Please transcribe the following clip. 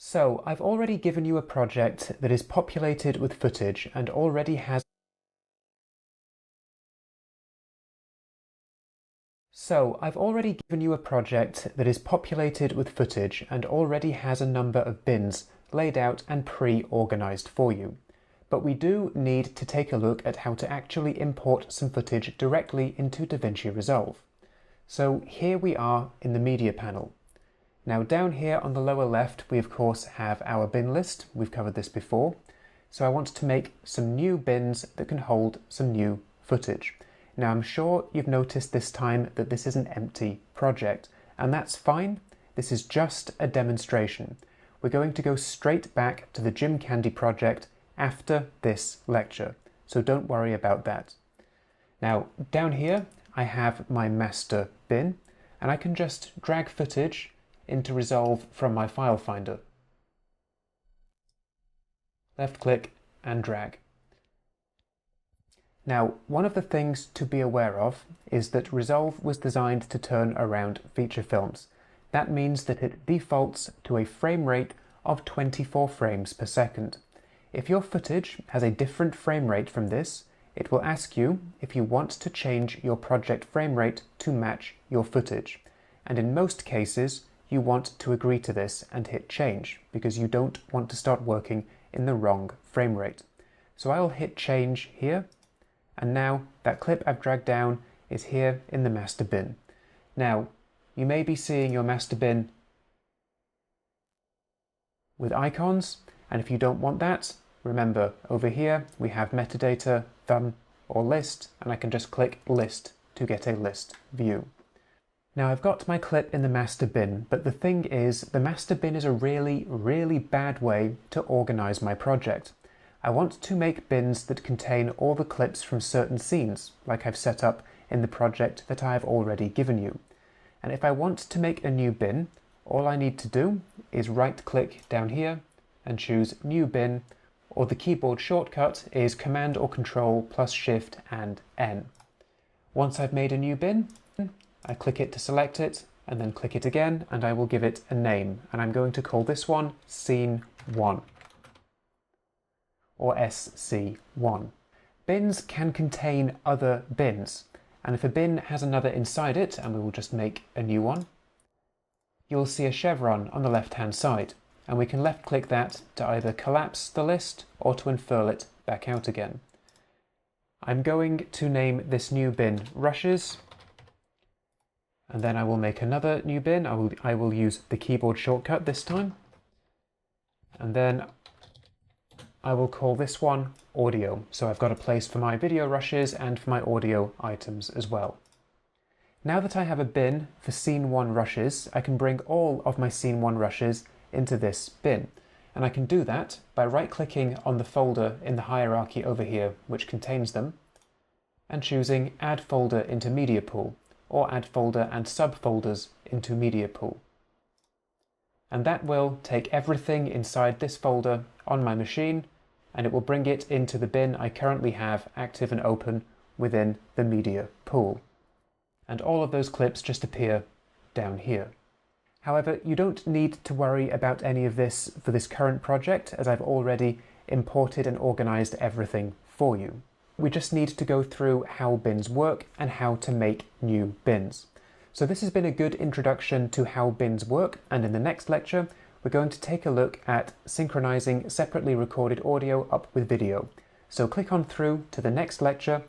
So I've already given you a project that is populated with footage and already has a number of bins laid out and pre-organized for you. But we do need to take a look at how to actually import some footage directly into DaVinci Resolve. So here we are in the media panel. Now down here on the lower left, we of course have our bin list. We've covered this before. So I want to make some new bins that can hold some new footage. Now I'm sure you've noticed this time that this is an empty project, and that's fine. This is just a demonstration. We're going to go straight back to the Jim Candy project after this lecture, so don't worry about that. Now down here I have my master bin, and I can just drag footage into Resolve from my file finder. Left click and drag. Now, one of the things to be aware of is that Resolve was designed to turn around feature films. That means that it defaults to a frame rate of 24 frames per second. If your footage has a different frame rate from this, it will ask you if you want to change your project frame rate to match your footage. And in most cases, you want to agree to this and hit change because you don't want to start working in the wrong frame rate. So I'll hit change here, and now that clip I've dragged down is here in the master bin. Now, you may be seeing your master bin with icons, and if you don't want that, remember over here we have metadata, thumb or list, and I can just click list to get a list view. Now I've got my clip in the master bin, but the thing is, the master bin is a really bad way to organize my project. I want to make bins that contain all the clips from certain scenes, like I've set up in the project that I've already given you. And if I want to make a new bin, all I need to do is right-click down here and choose New Bin, or the keyboard shortcut is Command or Control plus Shift and N. Once I've made a new bin, I click it to select it, and then click it again, and I will give it a name. And I'm going to call this one Scene 1, or SC1. Bins can contain other bins, and if a bin has another inside it, and we will just make a new one, you'll see a chevron on the left-hand side, and we can left-click that to either collapse the list or to unfurl it back out again. I'm going to name this new bin Rushes, and then I will make another new bin. I will use the keyboard shortcut this time. And then I will call this one Audio. So I've got a place for my video rushes and for my audio items as well. Now that I have a bin for Scene 1 rushes, I can bring all of my Scene 1 rushes into this bin. And I can do that by right-clicking on the folder in the hierarchy over here, which contains them, and choosing Add Folder into Media Pool, or add folder and subfolders into Media Pool. And that will take everything inside this folder on my machine, and it will bring it into the bin I currently have active and open within the Media Pool. And all of those clips just appear down here. However, you don't need to worry about any of this for this current project, as I've already imported and organized everything for you. We just need to go through how bins work and how to make new bins. So this has been a good introduction to how bins work, and in the next lecture we're going to take a look at synchronizing separately recorded audio up with video. So click on through to the next lecture,